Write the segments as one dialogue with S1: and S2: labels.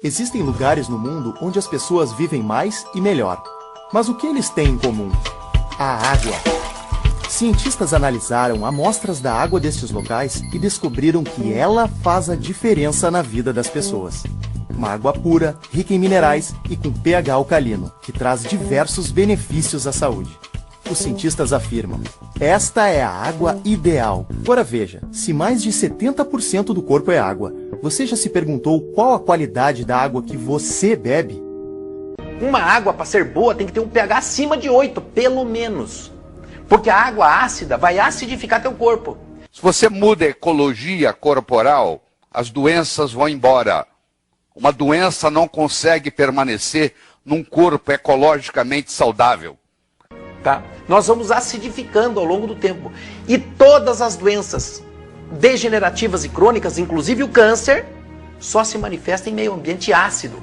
S1: Existem lugares no mundo onde as pessoas vivem mais e melhor. Mas o que eles têm em comum? A água. Cientistas analisaram amostras da água destes locais e descobriram que ela faz a diferença na vida das pessoas. Uma água pura, rica em minerais e com pH alcalino, que traz diversos benefícios à saúde. Os cientistas afirmam: esta é a água ideal. Agora veja, se mais de 70% do corpo é água, você já se perguntou qual a qualidade da água que você bebe?
S2: Uma água, para ser boa, tem que ter um pH acima de 8, pelo menos. Porque a água ácida vai acidificar teu corpo.
S3: Se você muda a ecologia corporal, as doenças vão embora. Uma doença não consegue permanecer num corpo ecologicamente saudável.
S2: Tá? Nós vamos acidificando ao longo do tempo. E todas as doenças degenerativas e crônicas, inclusive o câncer, só se manifestam em meio ambiente ácido.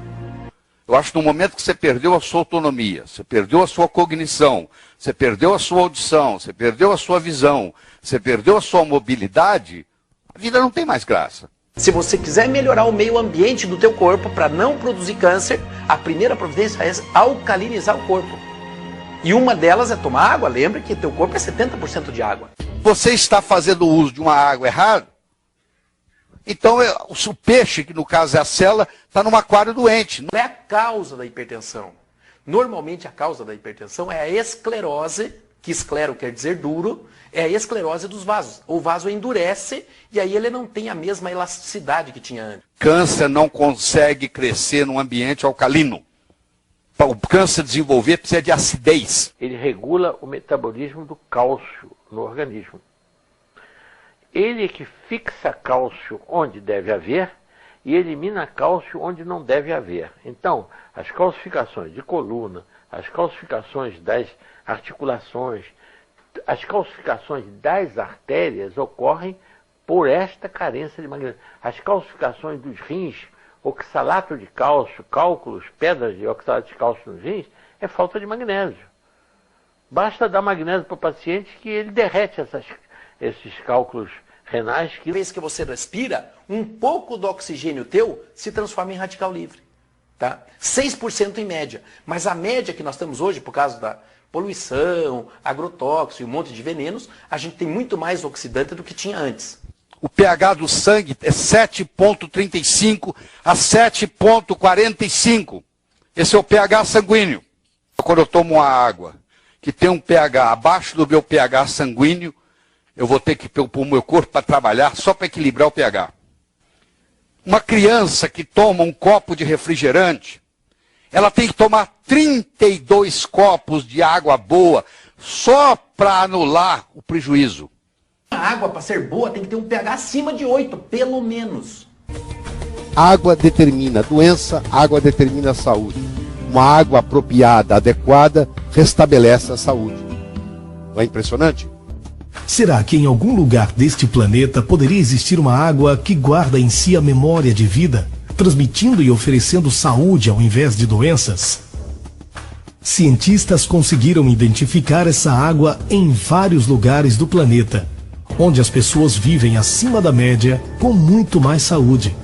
S3: Eu acho que no momento que você perdeu a sua autonomia, você perdeu a sua cognição, você perdeu a sua audição, você perdeu a sua visão, você perdeu a sua mobilidade, a vida não tem mais graça.
S2: Se você quiser melhorar o meio ambiente do teu corpo para não produzir câncer, a primeira providência é alcalinizar o corpo. E uma delas é tomar água. Lembre que teu corpo é 70% de água.
S3: Você está fazendo uso de uma água errada? Então o peixe, que no caso é a cela, está num aquário doente.
S2: Não é a causa da hipertensão. Normalmente a causa da hipertensão é a esclerose, que esclero quer dizer duro, é a esclerose dos vasos. O vaso endurece e aí ele não tem a mesma elasticidade que tinha antes.
S3: Câncer não consegue crescer num ambiente alcalino. Para o câncer desenvolver, precisa de acidez.
S4: Ele regula o metabolismo do cálcio no organismo. Ele é que fixa cálcio onde deve haver e elimina cálcio onde não deve haver. Então, as calcificações de coluna, as calcificações das articulações, as calcificações das artérias ocorrem por esta carência de magnésio. As calcificações dos rins, oxalato de cálcio, cálculos, pedras de oxalato de cálcio nos rins, é falta de magnésio. Basta dar magnésio para o paciente que ele derrete esses cálculos renais.
S2: Cada vez que você respira, um pouco do oxigênio teu se transforma em radical livre. Tá? 6% em média. Mas a média que nós temos hoje, por causa da poluição, agrotóxico e um monte de venenos, a gente tem muito mais oxidante do que tinha antes.
S3: O pH do sangue é 7,35 a 7,45. Esse é o pH sanguíneo. Quando eu tomo uma água que tem um pH abaixo do meu pH sanguíneo, eu vou ter que pôr o meu corpo para trabalhar só para equilibrar o pH. Uma criança que toma um copo de refrigerante, ela tem que tomar 32 copos de água boa só para anular o prejuízo.
S2: A água, para ser boa, tem que ter um pH acima de 8, pelo menos.
S5: Água determina doença, água determina a saúde. Uma água apropriada, adequada, restabelece a saúde. Não é impressionante?
S6: Será que em algum lugar deste planeta poderia existir uma água que guarda em si a memória de vida, transmitindo e oferecendo saúde ao invés de doenças? Cientistas conseguiram identificar essa água em vários lugares do planeta, onde as pessoas vivem acima da média com muito mais saúde.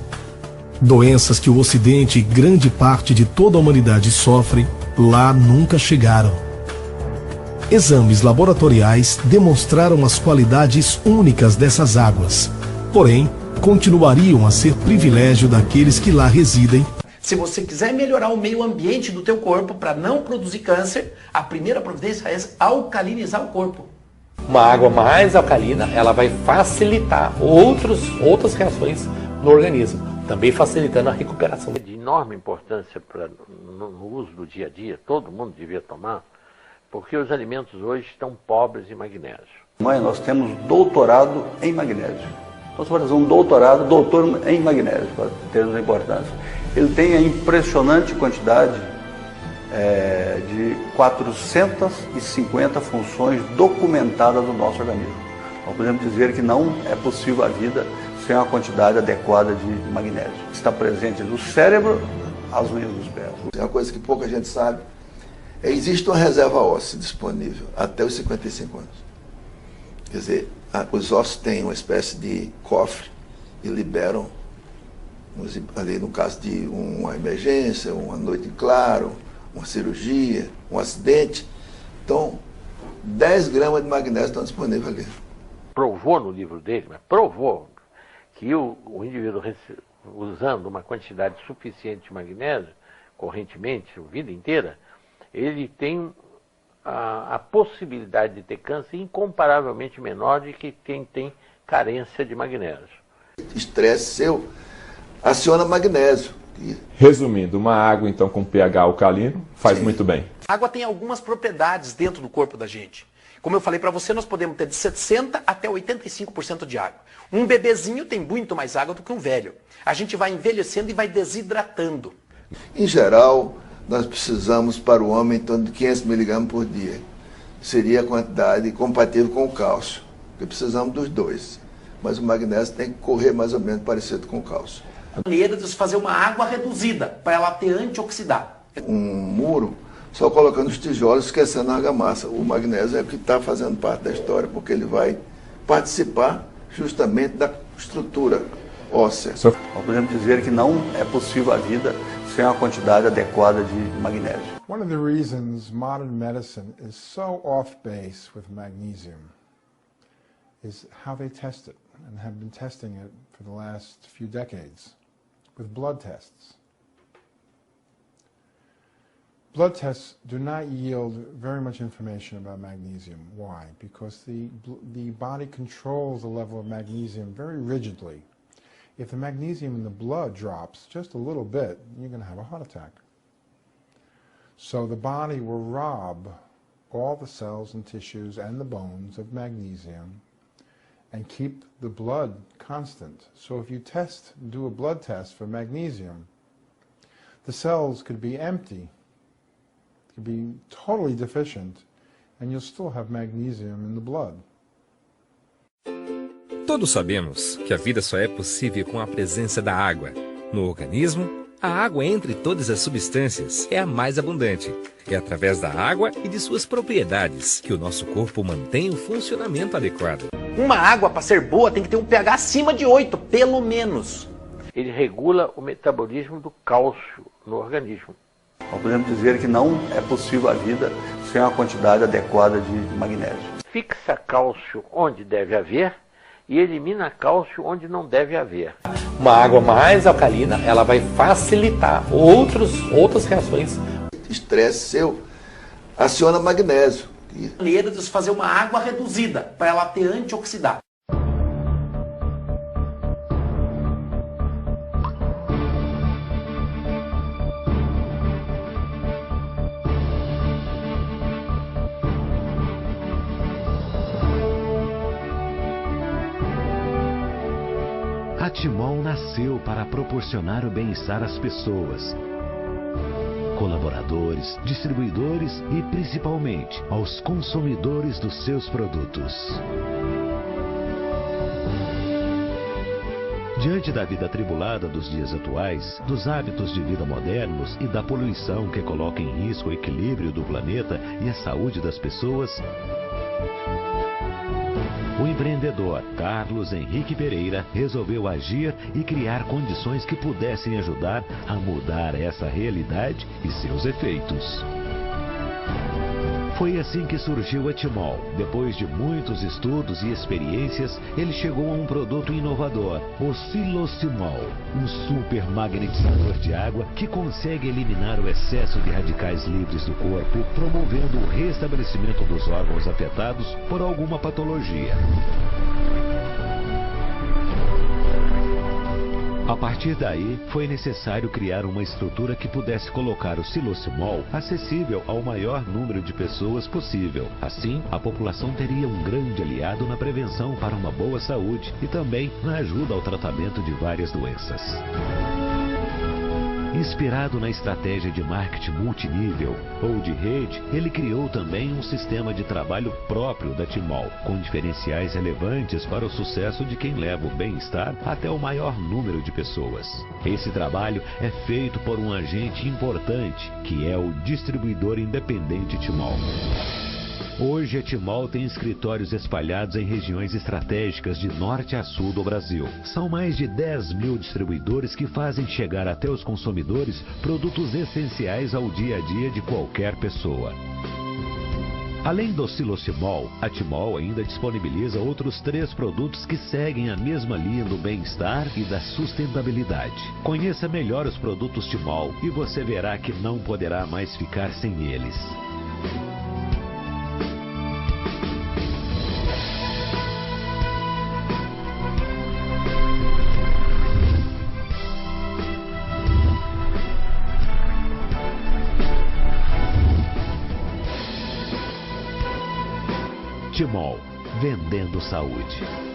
S6: Doenças que o Ocidente e grande parte de toda a humanidade sofrem, lá nunca chegaram. Exames laboratoriais demonstraram as qualidades únicas dessas águas, porém, continuariam a ser privilégio daqueles que lá residem.
S2: Se você quiser melhorar o meio ambiente do teu corpo para não produzir câncer, a primeira providência é alcalinizar o corpo.
S7: Uma água mais alcalina, ela vai facilitar outras reações no organismo, também facilitando a recuperação.
S4: De enorme importância no uso do dia a dia, todo mundo devia tomar, porque os alimentos hoje estão pobres em magnésio.
S8: Mãe, nós temos doutorado em magnésio. Então você vai fazer um doutorado, doutor em magnésio, para termos a importância. Ele tem a impressionante quantidade de 450 funções documentadas no nosso organismo. Nós podemos dizer que não é possível a vida sem uma quantidade adequada de magnésio. Está presente no cérebro, as unhas dos pés.
S9: É uma coisa que pouca gente sabe. Existe uma reserva óssea disponível até os 55 anos. Quer dizer, os ossos têm uma espécie de cofre e liberam Ali no caso de uma emergência, uma noite em claro, uma cirurgia, um acidente. Então, 10 gramas de magnésio estão disponíveis ali.
S4: Provou no livro dele, mas provou que o indivíduo usando uma quantidade suficiente de magnésio, correntemente, a vida inteira, ele tem a possibilidade de ter câncer incomparavelmente menor de que quem tem carência de magnésio.
S9: Estresse seu aciona magnésio.
S10: Resumindo, uma água então com pH alcalino faz muito bem.
S2: A água tem algumas propriedades dentro do corpo da gente. Como eu falei para você, nós podemos ter de 60% até 85% de água. Um bebezinho tem muito mais água do que um velho. A gente vai envelhecendo e vai desidratando.
S9: Em geral, nós precisamos para o homem em torno de 500 miligramas por dia. Seria a quantidade compatível com o cálcio, porque precisamos dos dois. Mas o magnésio tem que correr mais ou menos parecido com o cálcio.
S2: A maneira de fazer uma água reduzida, para ela ter antioxidante.
S9: Um muro, só colocando os tijolos, esquecendo a argamassa. O magnésio é o que está fazendo parte da história, porque ele vai participar justamente da estrutura óssea.
S8: Nós podemos dizer que não é possível a vida sem uma quantidade adequada de magnésio.
S11: One of the reasons modern medicine is so off base with magnesium is how they test it, and have been testing it for the last few decades with blood tests. Blood tests do not yield very much information about magnesium. Why? Because the body controls the level of magnesium very rigidly. If the magnesium in the blood drops just a little bit, you're going to have a heart attack. So the body will rob all the cells and tissues and the bones of magnesium and keep the blood constant. So if you do a blood test for magnesium, the cells could be empty, could be totally deficient, and you'll still have magnesium in the blood.
S12: Todos sabemos que a vida só é possível com a presença da água. No organismo, a água entre todas as substâncias é a mais abundante. É através da água e de suas propriedades que o nosso corpo mantém o funcionamento adequado.
S2: Uma água, para ser boa, tem que ter um pH acima de 8, pelo menos.
S4: Ele regula o metabolismo do cálcio no organismo.
S8: Nós podemos dizer que não é possível a vida sem uma quantidade adequada de magnésio.
S4: Fixa cálcio onde deve haver e elimina cálcio onde não deve haver.
S7: Uma água mais alcalina, ela vai facilitar outras reações.
S9: Estresse seu aciona magnésio.
S2: A maneira de fazer uma água reduzida, para ela ter antioxidante.
S13: A Timol nasceu para proporcionar o bem-estar às pessoas, colaboradores, distribuidores e, principalmente, aos consumidores dos seus produtos. Diante da vida atribulada dos dias atuais, dos hábitos de vida modernos e da poluição que coloca em risco o equilíbrio do planeta e a saúde das pessoas, o empreendedor Carlos Henrique Pereira resolveu agir e criar condições que pudessem ajudar a mudar essa realidade e seus efeitos. Foi assim que surgiu a Timol. Depois de muitos estudos e experiências, ele chegou a um produto inovador, o Silosimol, um super magnetizador de água que consegue eliminar o excesso de radicais livres do corpo, promovendo o restabelecimento dos órgãos afetados por alguma patologia. A partir daí, foi necessário criar uma estrutura que pudesse colocar o Silosimol acessível ao maior número de pessoas possível. Assim, a população teria um grande aliado na prevenção para uma boa saúde e também na ajuda ao tratamento de várias doenças. Inspirado na estratégia de marketing multinível ou de rede, ele criou também um sistema de trabalho próprio da Timol, com diferenciais relevantes para o sucesso de quem leva o bem-estar até o maior número de pessoas. Esse trabalho é feito por um agente importante, que é o distribuidor independente Timol. Hoje, a Timol tem escritórios espalhados em regiões estratégicas de norte a sul do Brasil. São mais de 10 mil distribuidores que fazem chegar até os consumidores produtos essenciais ao dia a dia de qualquer pessoa. Além do Silocimol, a Timol ainda disponibiliza outros 3 produtos que seguem a mesma linha do bem-estar e da sustentabilidade. Conheça melhor os produtos Timol e você verá que não poderá mais ficar sem eles. Timol, vendendo saúde.